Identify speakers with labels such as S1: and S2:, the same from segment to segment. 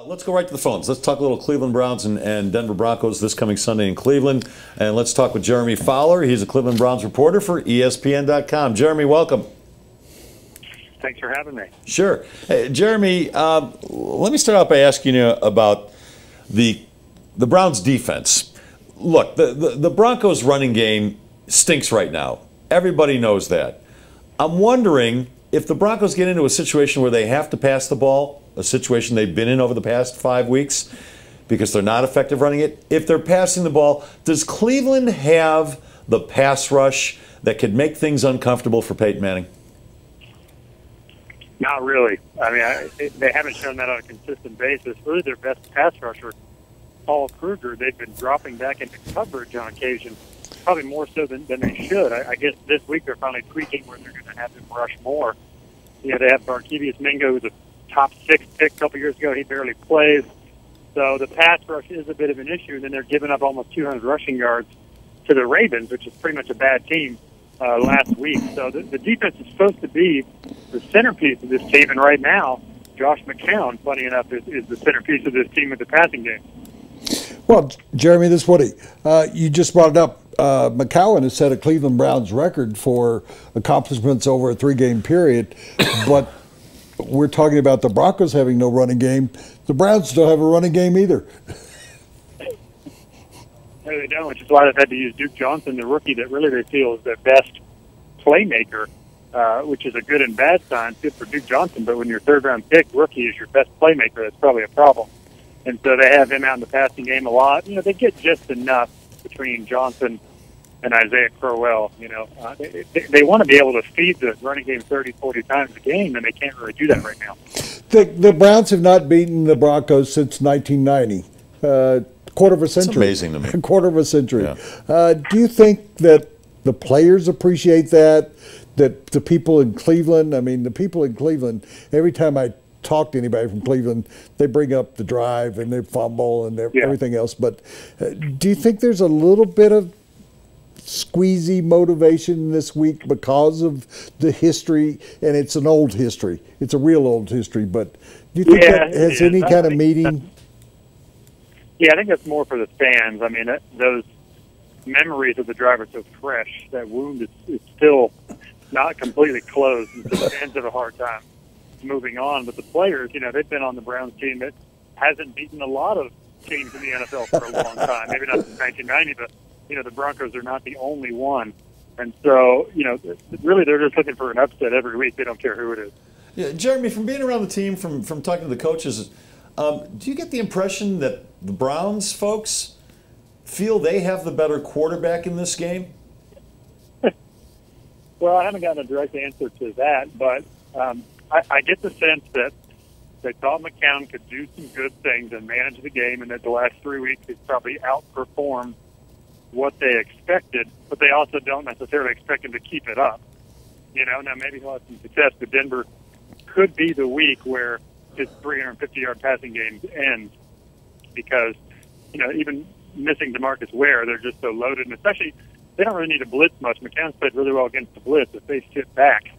S1: Let's go right to the phones. Let's talk a little Cleveland Browns and Denver Broncos this coming Sunday in Cleveland. And let's talk with Jeremy Fowler. He's a Cleveland Browns reporter for ESPN.com. Jeremy, welcome.
S2: Thanks for having me.
S1: Sure. Hey, Jeremy, let me start out by asking you about the Browns defense. Look, the Broncos running game stinks right now. Everybody knows that. I'm wondering if the Broncos get into a situation where they have to pass the ball, a situation they've been in over the past 5 weeks because they're not effective running it. If they're passing the ball, does Cleveland have the pass rush that could make things uncomfortable for Peyton Manning?
S2: Not really. I mean, they haven't shown that on a consistent basis. Really, their best pass rusher, Paul Kruger, they've been dropping back into coverage on occasion, probably more so than they should. I guess this week they're finally tweaking where they're going to have him rush more. You know, they have Barkevius Mingo, who's a top 6 pick a couple years ago. He barely plays. So the pass rush is a bit of an issue, and then they're giving up almost 200 rushing yards to the Ravens, which is pretty much a bad team, last week. So the defense is supposed to be the centerpiece of this team, and right now, Josh McCown, funny enough, is the centerpiece of this team with the passing game.
S3: Well, Jeremy, this is Woody. You just brought it up. McCown has set a Cleveland Browns record for accomplishments over a 3-game period, but we're talking about the Broncos having no running game. The Browns don't have a running game either.
S2: No, they don't, which is why they've had to use Duke Johnson, the rookie that really they feel is their best playmaker, which is a good and bad sign. Good for Duke Johnson, but when your third-round pick rookie is your best playmaker, that's probably a problem. And so they have him out in the passing game a lot. You know, they get just enough between Johnson and Isaiah Crowell. You know, they want to be able to feed the running game 30, 40 times a game, and they can't really do that right now.
S3: The Browns have not beaten the Broncos since 1990. Quarter of a century.
S1: It's amazing to me.
S3: A quarter of a century.
S1: Yeah.
S3: Do you think that the players appreciate that? That the people in Cleveland, I mean, the people in Cleveland, every time I talk to anybody from Cleveland, they bring up the drive and they fumble and everything else. But do you think there's a little bit of squeezy motivation this week because of the history? And it's an old history. It's a real old history. But do you think that has any kind of meaning?
S2: Yeah, I think that's more for the fans. I mean, those memories of the drive are so fresh. That wound is still not completely closed. And so the fans have a hard time moving on. But the players, you know, they've been on the Browns team that hasn't beaten a lot of teams in the NFL for a long time. Maybe not since 1990, but, you know, the Broncos are not the only one. And so, you know, really they're just looking for an upset every week. They don't care who it is.
S1: Yeah, Jeremy, from being around the team, from talking to the coaches, do you get the impression that the Browns folks feel they have the better quarterback in this game?
S2: Well, I haven't gotten a direct answer to that, but I get the sense that they thought McCown could do some good things and manage the game, and that the last 3 weeks he's probably outperformed what they expected, but they also don't necessarily expect him to keep it up. You know, now maybe he'll have some success, but Denver could be the week where his 350-yard passing game ends because, you know, even missing DeMarcus Ware, they're just so loaded, and especially they don't really need to blitz much. McCown's played really well against the blitz. If they sit back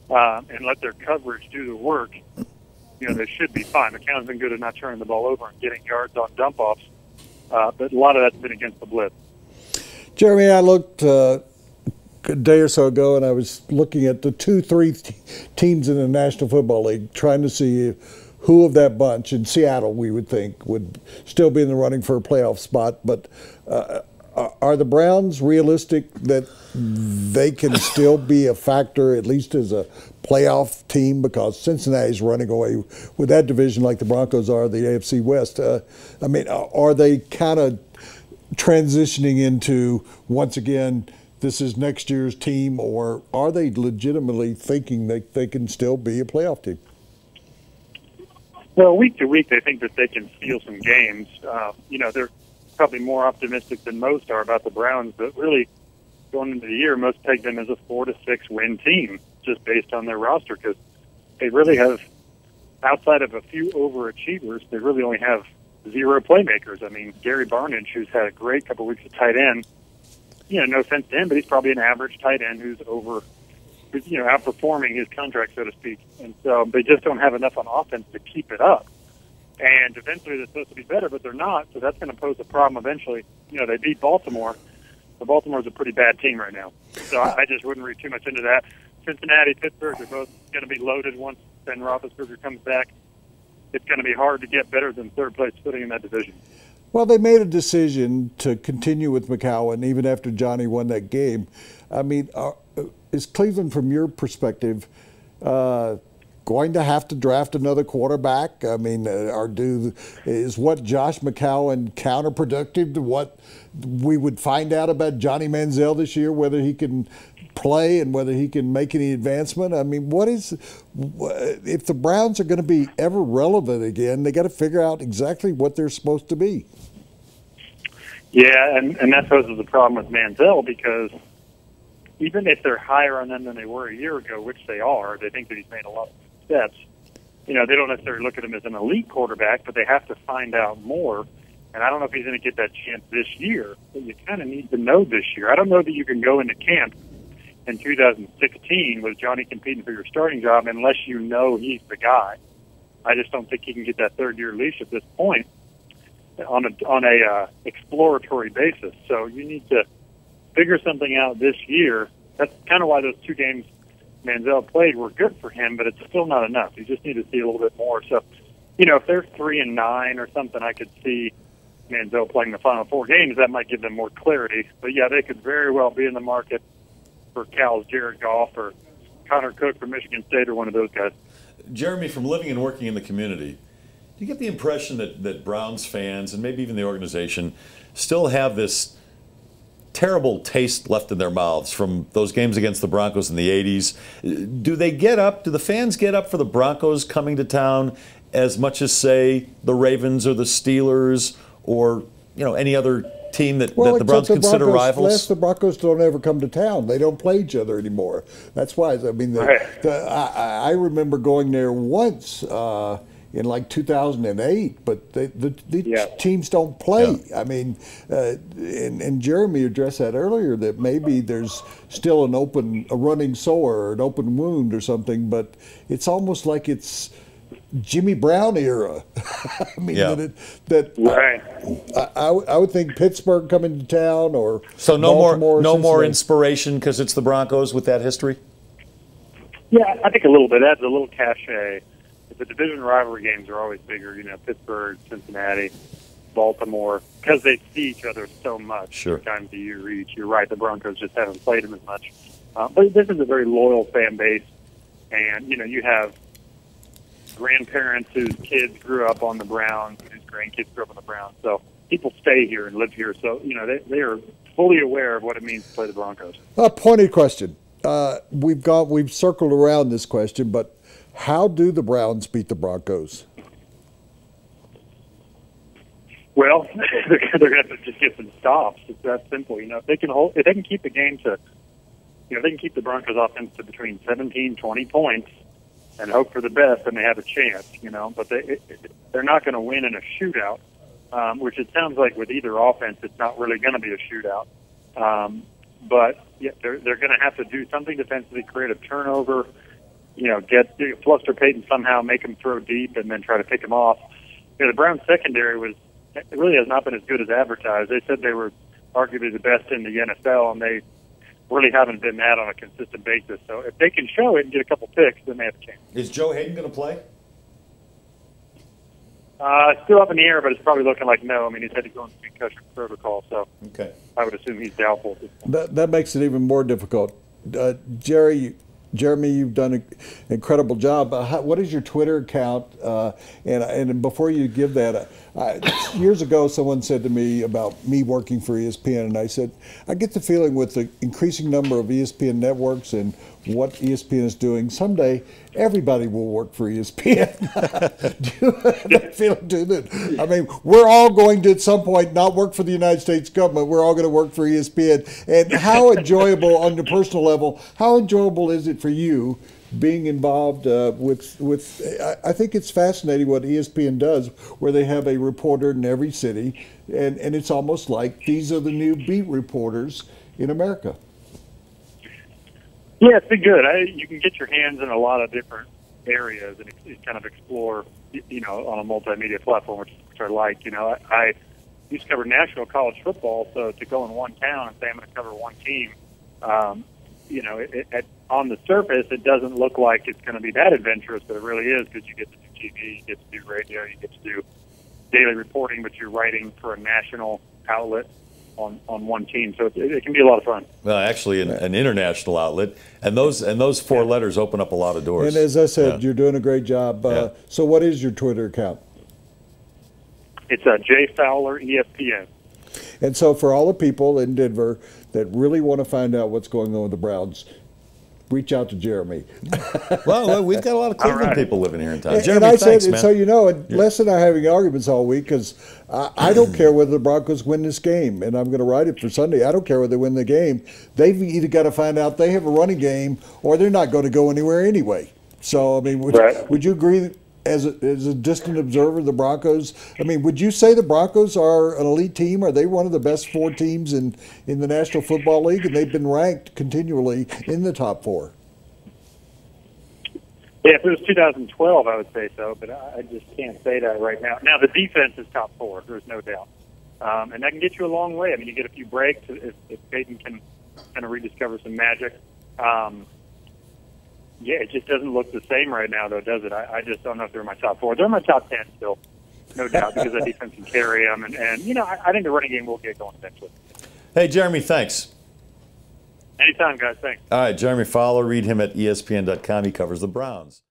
S2: and let their coverage do the work, you know, they should be fine. McCown's been good at not turning the ball over and getting yards on dump-offs, but a lot of that's been against the blitz.
S3: Jeremy, I looked a day or so ago, and I was looking at the 2-3 teams in the National Football League, trying to see who of that bunch, in Seattle we would think, would still be in the running for a playoff spot. But are the Browns realistic that they can still be a factor, at least as a playoff team? Because Cincinnati's running away with that division like the Broncos are the AFC West. I mean, are they kind of transitioning into, once again, this is next year's team, or are they legitimately thinking that they can still be a playoff team?
S2: Well, week to week, they think that they can steal some games. You know, they're probably more optimistic than most are about the Browns, but really going into the year, most peg them as a 4-6 win team just based on their roster, because they really have, outside of a few overachievers, they really only have 0 playmakers. I mean, Gary Barnidge, who's had a great couple weeks of tight end, you know, no offense to him, but he's probably an average tight end who's outperforming his contract, so to speak. And so they just don't have enough on offense to keep it up. And eventually they're supposed to be better, but they're not, so that's going to pose a problem eventually. You know, they beat Baltimore, but Baltimore's a pretty bad team right now. So I just wouldn't read too much into that. Cincinnati, Pittsburgh are both going to be loaded once Ben Roethlisberger comes back. It's going to be hard to get better than third-place footing in that division.
S3: Well, they made a decision to continue with McCown even after Johnny won that game. I mean, is Cleveland, from your perspective, going to have to draft another quarterback? I mean, is what Josh McCown counterproductive to what we would find out about Johnny Manziel this year, whether he can play and whether he can make any advancement? I mean, if the Browns are going to be ever relevant again, they got to figure out exactly what they're supposed to be.
S2: Yeah, and that poses a problem with Manziel, because even if they're higher on them than they were a year ago, which they are, they think that he's made a lot of steps. You know, they don't necessarily look at him as an elite quarterback, but they have to find out more. And I don't know if he's going to get that chance this year, but you kind of need to know this year. I don't know that you can go into camp in 2016 with Johnny competing for your starting job unless you know he's the guy. I just don't think he can get that third-year leash at this point on a exploratory basis. So you need to figure something out this year. That's kind of why those 2 games Manziel played were good for him, but it's still not enough. You just need to see a little bit more. So, you know, if they're 3-9 or something, I could see Manziel playing the final 4 games. That might give them more clarity. But yeah, they could very well be in the market for Cal's Jared Goff or Connor Cook from Michigan State or one of those guys.
S1: Jeremy, from living and working in the community, do you get the impression that Browns fans and maybe even the organization still have this terrible taste left in their mouths from those games against the Broncos in the 80s? Do the fans get up for the Broncos coming to town as much as, say, the Ravens or the Steelers or, you know, any other team that the Browns consider rivals?
S3: The Broncos don't ever come to town. They don't play each other anymore. That's why. I mean, I remember going there once in like 2008, but the teams don't play. Yeah. I mean, and Jeremy addressed that earlier, that maybe there's still a running sore or an open wound or something, but it's almost like it's Jimmy Brown era. I mean, I would think Pittsburgh coming to town, or
S1: so
S3: Baltimore,
S1: no more inspiration because it's the Broncos with that history.
S2: Yeah, I think a little bit. Adds a little cachet. The division rivalry games are always bigger. You know, Pittsburgh, Cincinnati, Baltimore, because they see each other so much.
S1: Sure.
S2: Times a year each. You're right. The Broncos just haven't played them as much. But this is a very loyal fan base, and you know, you have grandparents whose kids grew up on the Browns, whose grandkids grew up on the Browns. So people stay here and live here. So, you know, they are fully aware of what it means to play the Broncos.
S3: A pointed question. We've circled around this question, but how do the Browns beat the Broncos?
S2: Well, they're going to have to just get some stops. It's that simple. You know, if they can keep the game to, you know, they can keep the Broncos offense to between 17, 20 points, and hope for the best, and they have a chance, you know. But they're not going to win in a shootout, which it sounds like with either offense, it's not really going to be a shootout. But yeah, they're going to have to do something defensively, create a turnover, you know, fluster Peyton somehow, make him throw deep, and then try to pick him off. You know, the Browns secondary really has not been as good as advertised. They said they were arguably the best in the NFL, and they really haven't been that on a consistent basis. So if they can show it and get a couple picks, then they have a chance.
S1: Is Joe Hayden going to play?
S2: Still up in the air, but it's probably looking like no. I mean, he's had to go into concussion protocol, so
S1: okay.
S2: I would assume he's doubtful.
S3: That makes it even more difficult. Jeremy, you've done an incredible job. What is your Twitter account? And before you give that, years ago someone said to me about me working for ESPN, and I said, I get the feeling with the increasing number of ESPN networks and what ESPN is doing, someday everybody will work for ESPN. Do you have that feeling too? That, I mean, we're all going to at some point not work for the United States government. We're all going to work for ESPN. And how enjoyable, on the personal level, how enjoyable is it for you being involved with I think it's fascinating what ESPN does, where they have a reporter in every city, and it's almost like these are the new beat reporters in America.
S2: Yeah, it's been good. You can get your hands in a lot of different areas and kind of explore, on a multimedia platform, which I like. I used to cover national college football, so to go in one town and say I'm going to cover one team, on the surface, it doesn't look like it's going to be that adventurous, but it really is, because you get to do TV, you get to do radio, you get to do daily reporting, but you're writing for a national outlet on one team, so it can be a lot of fun.
S1: Well, actually, an international outlet, and those four letters open up a lot of doors.
S3: And as I said, you're doing a great job. So what is your Twitter account?
S2: It's J Fowler ESPN.
S3: And so for all the people in Denver that really want to find out what's going on with the Browns, reach out to Jeremy.
S1: Well, we've got a lot of Cleveland people living here in town.
S3: And
S1: Jeremy,
S3: I
S1: thanks,
S3: said,
S1: man.
S3: so Les and I are having arguments all week, because I don't care whether the Broncos win this game, and I'm going to write it for Sunday. I don't care whether they win the game. They've either got to find out they have a running game, or they're not going to go anywhere anyway. So, I mean, would you agree, as a distant observer, the Broncos, I mean, would you say the Broncos are an elite team? Are they one of the best four teams in the National Football League? And they've been ranked continually in the top four.
S2: Yeah, if it was 2012, I would say so, but I just can't say that right now. Now, the defense is top four, there's no doubt. And that can get you a long way. I mean, you get a few breaks if Peyton can kind of rediscover some magic. Yeah, it just doesn't look the same right now, though, does it? I just don't know if they're in my top four. They're in my top 10 still, no doubt, because that defense can carry them. And I think the running game will get going eventually.
S1: Hey, Jeremy, thanks.
S2: Anytime, guys. Thanks.
S1: All right, Jeremy Fowler. Read him at ESPN.com. He covers the Browns.